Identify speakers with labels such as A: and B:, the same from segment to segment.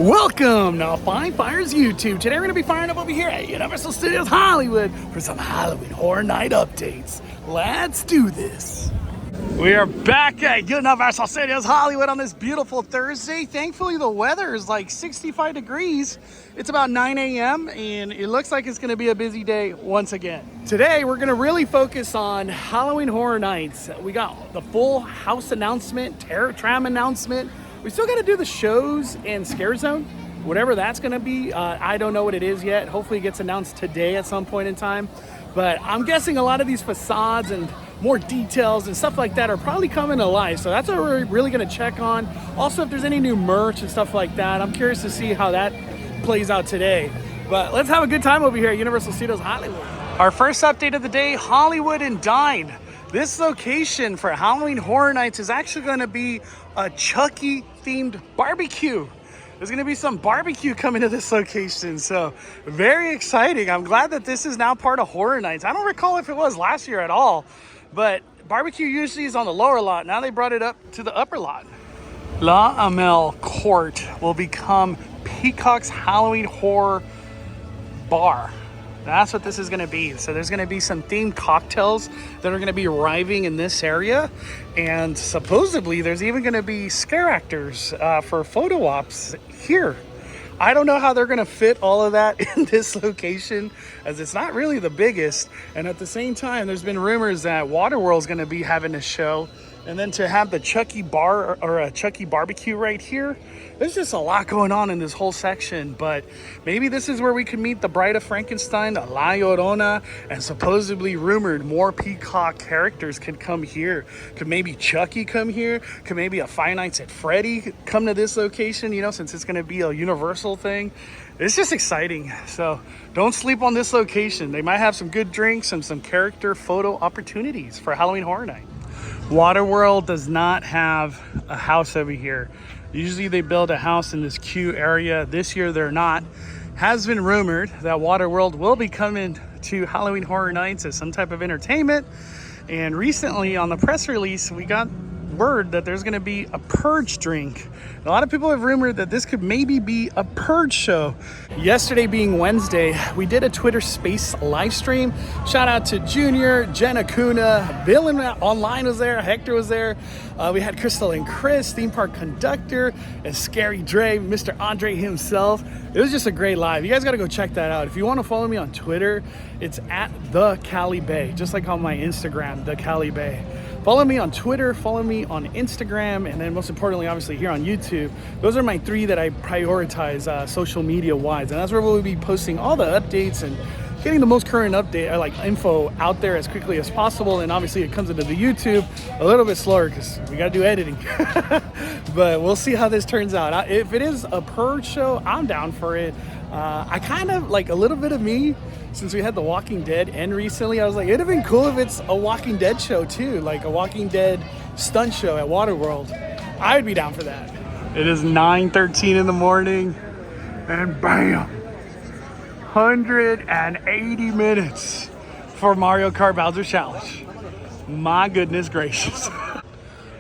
A: Welcome to Fine Fires YouTube. Today we're going to be firing up over here at Universal Studios Hollywood for some Halloween Horror Night updates. Let's do this. We are back at Universal Studios Hollywood on this beautiful Thursday. Thankfully the weather is like 65 degrees. It's about 9 a.m. and it looks like it's going to be a busy day once again. Today we're going to really focus on Halloween Horror Nights. We got the full house announcement, Terror Tram announcement. We still got to do the shows and Scare Zone, whatever that's going to be. I don't know what it is yet. Hopefully it gets announced today at some point in time. But I'm guessing a lot of these facades and more details and stuff like that are probably coming to life. So that's what we're really going to check on. Also, if there's any new merch and stuff like that, I'm curious to see how that plays out today. But let's have a good time over here at Universal Studios Hollywood. Our first update of the day, Hollywood and Dine. This location for Halloween Horror Nights is actually going to be a Chucky themed barbecue. There's going to be some barbecue coming to this location, so very exciting. I'm glad that this is now part of Horror Nights. I don't recall if it was last year at all, but barbecue usually is on the lower lot. Now they brought it up to the upper lot. La Amel Court will become Peacock's Halloween Horror Bar. That's what this is going to be. So there's going to be some themed cocktails that are going to be arriving in this area. And supposedly there's even going to be scare actors for photo ops here. I don't know how they're going to fit all of that in this location, as it's not really the biggest. And at the same time, there's been rumors that Waterworld's going to be having a show. And then to have the Chucky bar or a Chucky barbecue right here, there's just a lot going on in this whole section. But maybe this is where we could meet the Bride of Frankenstein, the La Llorona, and supposedly rumored more Peacock characters could come here. Could maybe Chucky come here? Could maybe a Five Nights at Freddy come to this location, you know, since it's going to be a Universal thing? It's just exciting. So don't sleep on this location. They might have some good drinks and some character photo opportunities for Halloween Horror Night. Waterworld does not have a house over here. Usually they build a house in this queue area. This year they're not. Has been rumored that Waterworld will be coming to Halloween Horror Nights as some type of entertainment. And recently on the press release, we got word that there's going to be a purge drink. A lot of people have rumored that this could maybe be a purge show. Yesterday being Wednesday, we did a Twitter Space live stream. Shout out to Junior, Jenna Kuna, Bill Online was there, Hector was there. We had Crystal and Chris, theme park conductor, and Scary Dre, Mr. Andre himself. It was just a great live. You guys got to go check that out. If you want to follow me on Twitter, it's at The Cali Bay, just like on my Instagram, The Cali Bay. Follow me on Twitter, follow me on Instagram, and then most importantly, obviously here on YouTube. Those are my three that I prioritize social media wise, and that's where we'll be posting all the updates and getting the most current update, like info out there as quickly as possible. And obviously it comes into the YouTube a little bit slower because we got to do editing. But we'll see how this turns out. If it is a purge show, I'm down for it. I kind of like a little bit of me, since we had The Walking Dead end recently, I was like, it'd have been cool if it's a Walking Dead show too, like a Walking Dead stunt show at Waterworld. I would be down for that. It is 9:13 in the morning, and bam, 180 minutes for Mario Kart Bowser Challenge. My goodness gracious.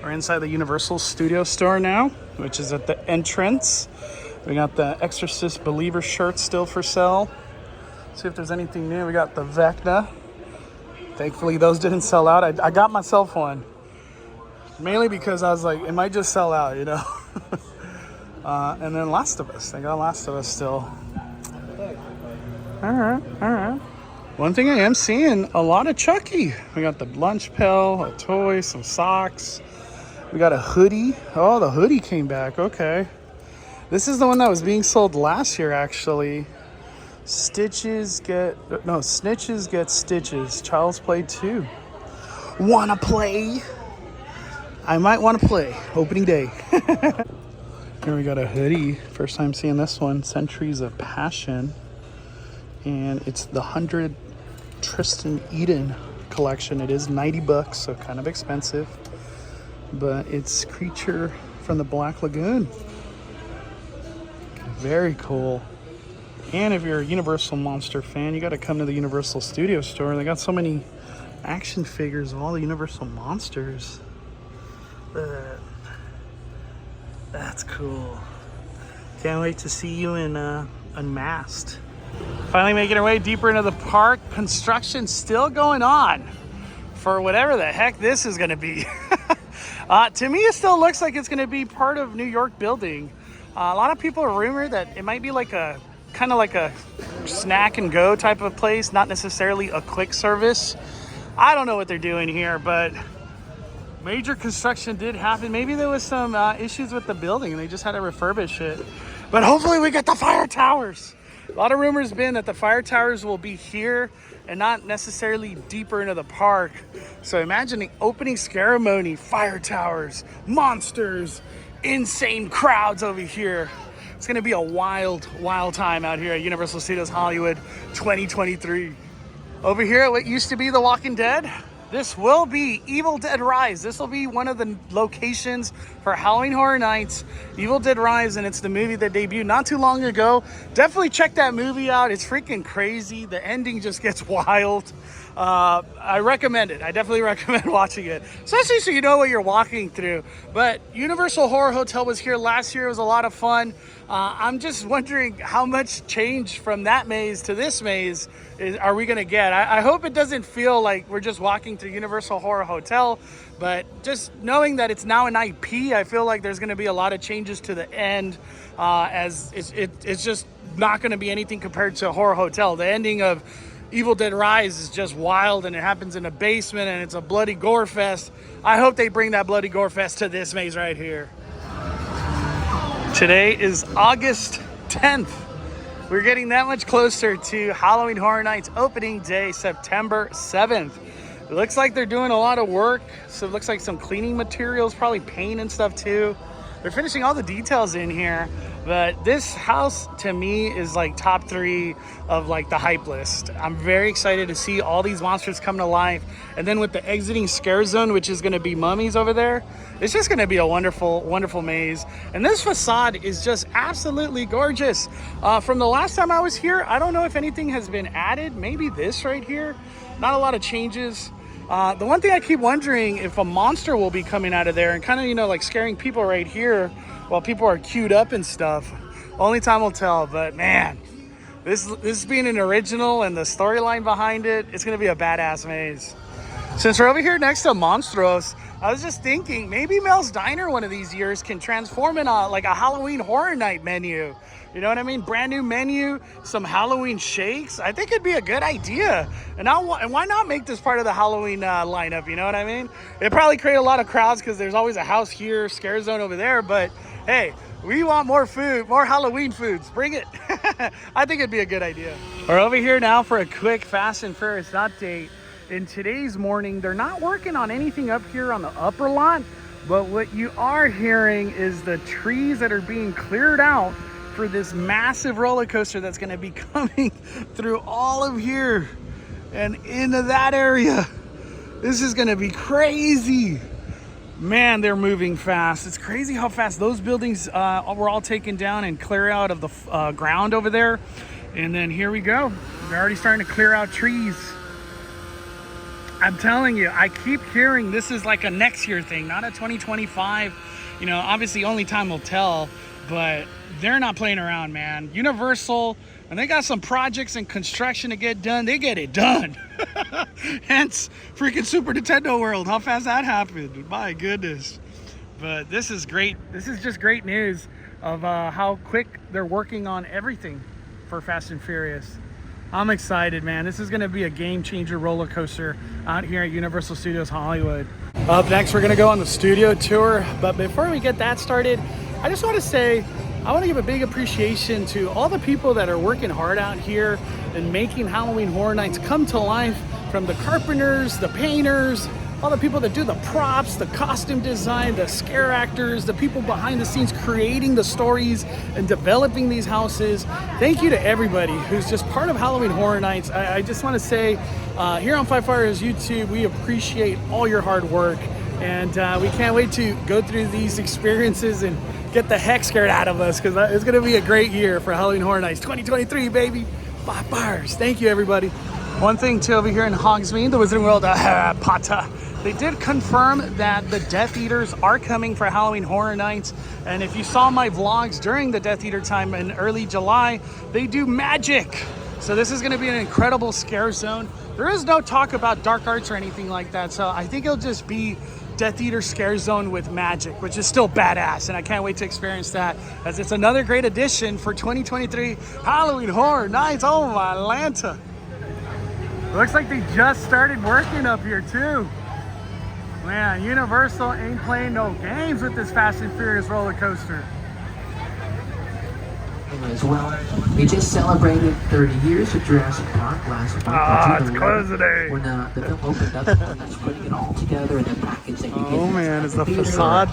A: We're inside the Universal Studio store now, which is at the entrance. We got the Exorcist Believer shirt still for sale. See if there's anything new. We got the Vecna. Thankfully those didn't sell out. I got myself one, mainly because I was like, it might just sell out, you know. And then Last of Us. They got Last of Us still. All right. One thing I am seeing, a lot of Chucky. We got the lunch pail, a toy, some socks. We got a hoodie. Oh, the hoodie came back. Okay. This is the one that was being sold last year, actually. Snitches get stitches. Child's Play 2. Wanna play? I might want to play. Opening day. Here we got a hoodie. First time seeing this one. Centuries of Passion. And it's the 100 Tristan Eden collection. It is $90, so kind of expensive. But it's Creature from the Black Lagoon. Very cool. And if you're a Universal Monster fan, you got to come to the Universal Studio store. They got so many action figures of all the Universal monsters. That's cool. Can't wait to see you in unmasked. Finally making our way deeper into the park. Construction still going on for whatever the heck this is going to be. To me, it still looks like it's going to be part of New York building. A lot of people rumor that it might be like a kind of like a snack and go type of place, not necessarily a quick service. I don't know what they're doing here, but major construction did happen. Maybe there was some issues with the building and they just had to refurbish it. But hopefully we get the fire towers. A lot of rumors been that the fire towers will be here and not necessarily deeper into the park. So imagine the opening ceremony, fire towers, monsters, insane crowds over here. It's gonna be a wild, wild time out here at Universal Studios Hollywood 2023. Over here at what used to be The Walking Dead, this will be Evil Dead Rise. This will be one of the locations for Halloween Horror Nights, Evil Dead Rise, and it's the movie that debuted not too long ago. Definitely check that movie out. It's freaking crazy. The ending just gets wild. I recommend it. I definitely recommend watching it, especially so you know what you're walking through. But Universal Horror Hotel was here last year. It was a lot of fun. I'm just wondering how much change from that maze to this maze are we gonna get. I hope it doesn't feel like we're just walking to Universal Horror Hotel, but just knowing that it's now an IP, I feel like there's gonna be a lot of changes to the end, as it's just not gonna be anything compared to Horror Hotel. The ending of Evil Dead Rise is just wild, and it happens in a basement, and it's a bloody gore fest. I hope they bring that bloody gore fest to this maze right here. Today is August 10th. We're getting that much closer to Halloween Horror Nights opening day, September 7th. It looks like they're doing a lot of work. So it looks like some cleaning materials, probably paint and stuff too. They're finishing all the details in here. But this house to me is like top 3 of like the hype list. I'm very excited to see all these monsters come to life. And then with the exiting scare zone, which is gonna be mummies over there, it's just gonna be a wonderful, wonderful maze. And this facade is just absolutely gorgeous. From the last time I was here, I don't know if anything has been added. Maybe this right here, not a lot of changes. The one thing I keep wondering if a monster will be coming out of there and kind of, you know, like scaring people right here while people are queued up and stuff. Only time will tell, but man, this being an original and the storyline behind it, it's gonna be a badass maze. Since we're over here next to Monstros, I was just thinking maybe Mel's Diner one of these years can transform in like a Halloween Horror Night menu. You know what I mean? Brand new menu, some Halloween shakes. I think it'd be a good idea. And why not make this part of the Halloween lineup? You know what I mean? It'd probably create a lot of crowds because there's always a house here, scare zone over there. But hey, we want more food, more Halloween foods. Bring it. I think it'd be a good idea. We're over here now for a quick Fast and Furious update. In today's morning, they're not working on anything up here on the upper lot, but what you are hearing is the trees that are being cleared out for this massive roller coaster that's going to be coming through all of here and into that area. This is going to be crazy. Man, they're moving fast. It's crazy how fast those buildings were all taken down and clear out of the ground over there. And then here we go. They're already starting to clear out trees. I'm telling you, I keep hearing this is like a next year thing, not a 2025. You know, obviously only time will tell, but they're not playing around, man. Universal, and they got some projects and construction to get done. They get it done. Hence, freaking Super Nintendo World. How fast that happened. My goodness. But this is great. This is just great news of how quick they're working on everything for Fast and Furious. I'm excited, man. This is gonna be a game changer roller coaster out here at Universal Studios Hollywood. Up next, we're gonna go on the studio tour. But before we get that started, I just wanna say, I wanna give a big appreciation to all the people that are working hard out here and making Halloween Horror Nights come to life, from the carpenters, the painters, all the people that do the props, the costume design, the scare actors, the people behind the scenes creating the stories and developing these houses. Thank you to everybody who's just part of Halloween Horror Nights. I just want to say, here on Five Fires YouTube, we appreciate all your hard work, and we can't wait to go through these experiences and get the heck scared out of us, because it's going to be a great year for Halloween Horror Nights 2023, baby. Five Fires. Thank you, everybody. One thing too, over here in Hogsmeade, the Wizarding World, Potter. They did confirm that the Death Eaters are coming for Halloween Horror Nights. And if you saw my vlogs during the Death Eater time in early July, they do magic. So this is gonna be an incredible scare zone. There is no talk about dark arts or anything like that. So I think it'll just be Death Eater scare zone with magic, which is still badass. And I can't wait to experience that, as it's another great addition for 2023 Halloween Horror Nights. Oh my Atlanta. Looks like they just started working up here too. Man, Universal ain't playing no games with this Fast and Furious roller coaster.
B: As well, we just celebrated 30 years of Jurassic Park last month.
A: It's close today.
B: When the film opened up, that's putting it all together in a package that you get.
A: Oh man, is the facade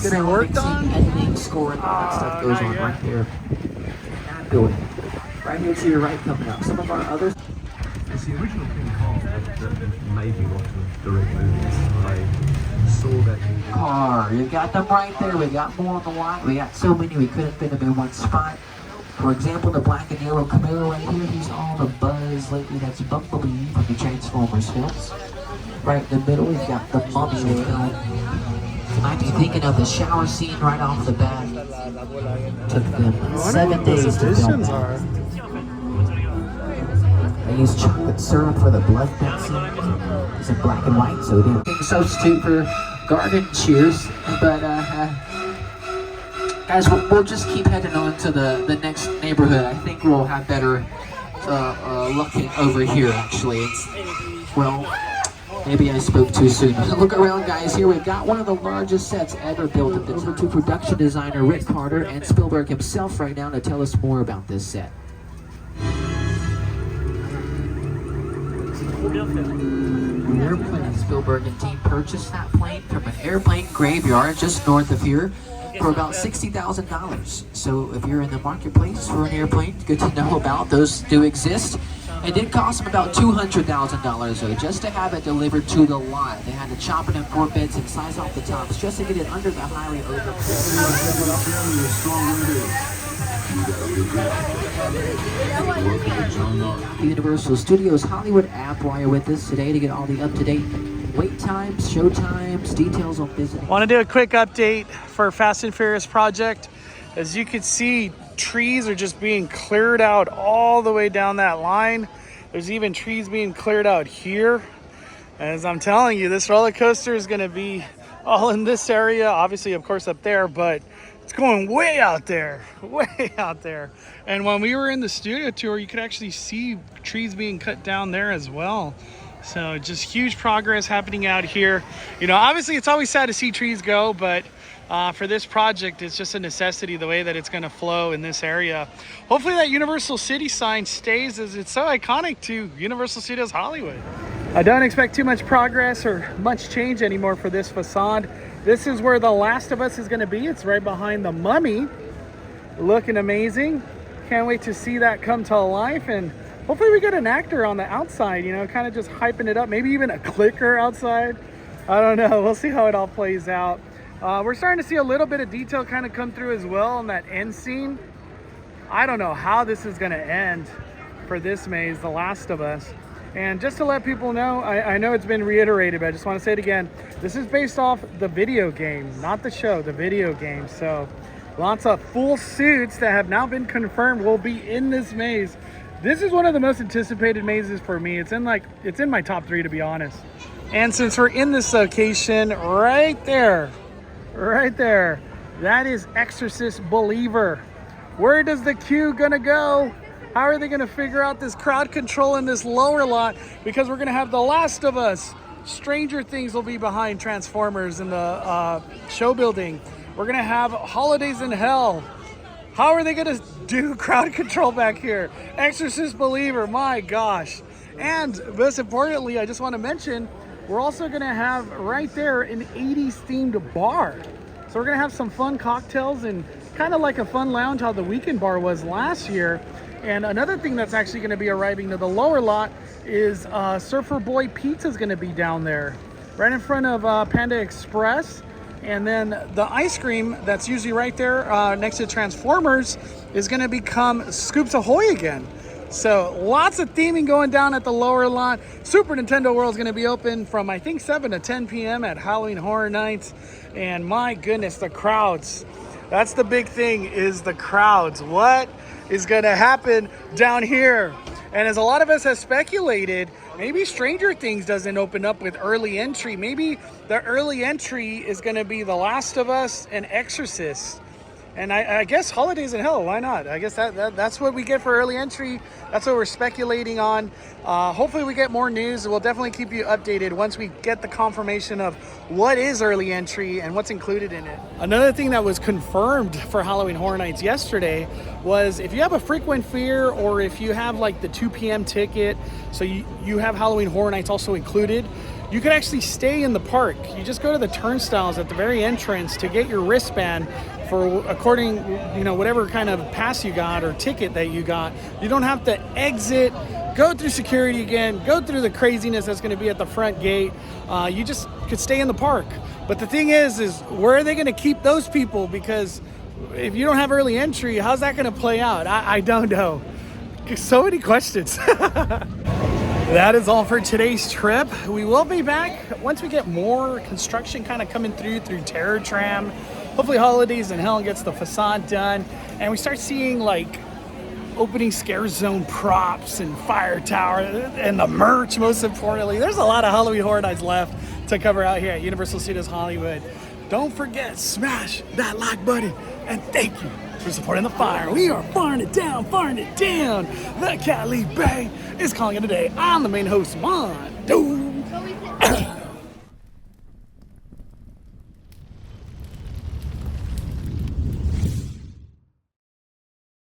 A: getting worked on?
B: Editing, scoring, all that stuff goes on right there in that building. Right here to your right coming up. Some of our others.
C: It's the original King Kong that made me want to direct movies. I saw that
B: car. You got them right there. We got more on the line. We got so many we couldn't fit them in one spot. For example, the black and yellow Camaro right here. He's all the buzz lately. That's Bumblebee from the Transformers films. Right in the middle, we've got the Mummy film. You might be thinking of the shower scene right off the bat. Took them 7 days to film that. I used chocolate syrup for the blood scene. It's in black and white, so it didn't substitute for garden cheers. But guys, we'll just keep heading on to the next neighborhood. I think we'll have better looking over here, actually. Well, maybe I spoke too soon. Look around, guys. Here we've got one of the largest sets ever built. Over to production designer Rick Carter and Spielberg himself right now to tell us more about this set. An airplane. Spielberg and team purchased that plane from an airplane graveyard just north of here for about $60,000. So if you're in the marketplace for an airplane, good to know about. Those do exist. It did cost them about $200,000 though, just to have it delivered to the lot. They had to chop it in 4 bits and size off the tops just to get it under the highway over. Universal Studios Hollywood app while you're with us today to get all the up-to-date wait times, show times, details on visiting.
A: Want to do a quick update for Fast and Furious project. As you can see, trees are just being cleared out all the way down that line. There's even trees being cleared out here. As I'm telling you, this roller coaster is going to be all in this area, obviously of course up there, but it's going way out there, way out there. And when we were in the studio tour, you could actually see trees being cut down there as well. So just huge progress happening out here. You know, obviously it's always sad to see trees go, but for this project, it's just a necessity the way that it's going to flow in this area. Hopefully that Universal City sign stays, as it's so iconic to Universal Studios Hollywood. I don't expect too much progress or much change anymore for this facade. This is where The Last of Us is going to be. It's right behind the Mummy. Looking amazing. Can't wait to see that come to life, and hopefully we get an actor on the outside, you know, kind of just hyping it up. Maybe even a clicker outside. I don't know. We'll see how it all plays out. We're starting to see a little bit of detail kind of come through as well on that end scene. I don't know how this is going to end for this maze, The Last of Us. And just to let people know, I know it's been reiterated, but I just want to say it again. This is based off the video game, not the show, the video game. So lots of full suits that have now been confirmed will be in this maze. This is one of the most anticipated mazes for me. It's in my top 3, to be honest. And since we're in this location right there, that is Exorcist Believer. Where does the queue gonna go? How are they gonna figure out this crowd control in this lower lot? Because we're gonna have The Last of Us. Stranger Things will be behind Transformers in the show building. We're gonna have Holidays in Hell. How are they gonna do crowd control back here? Exorcist Believer, my gosh. And most importantly, I just wanna mention, we're also gonna have right there an 80s themed bar. So we're gonna have some fun cocktails and kind of like a fun lounge how the Weekend Bar was last year. And another thing that's actually gonna be arriving to the lower lot is Surfer Boy Pizza is gonna be down there, right in front of Panda Express. And then the ice cream that's usually right there next to Transformers is gonna become Scoops Ahoy again. So lots of theming going down at the lower lawn. Super Nintendo World is going to be open from I think 7 to 10 p.m. at Halloween Horror Nights. And my goodness, the crowds. That's the big thing, is the crowds. What is going to happen down here? And as a lot of us have speculated, maybe Stranger Things doesn't open up with early entry. Maybe the early entry is going to be The Last of Us and Exorcist. And I guess Holidays in Hell, why not? I guess that's what we get for early entry. That's what we're speculating on. Hopefully we get more news. We'll definitely keep you updated once we get the confirmation of what is early entry and what's included in it. Another thing that was confirmed for Halloween Horror Nights yesterday was if you have a frequent fear, or if you have like the 2 p.m. ticket, so you have Halloween Horror Nights also included, you can actually stay in the park. You just go to the turnstiles at the very entrance to get your wristband for according, whatever kind of pass you got or ticket that you got. You don't have to exit, go through security again, go through the craziness that's going to be at the front gate. You just could stay in the park. But the thing is where are they going to keep those people? Because if you don't have early entry, how's that going to play out? I don't know. So many questions. That is all for today's trip. We will be back once we get more construction kind of coming through Terror Tram. Hopefully Holidays in Hell gets the facade done, and we start seeing like opening scare zone props and fire tower and the merch, most importantly. There's a lot of Halloween Horror Nights left to cover out here at Universal Studios Hollywood. Don't forget, smash that like button, and thank you for supporting the fire. We are firing it down. The Cali Bay is calling it a day. I'm the main host, Mondo.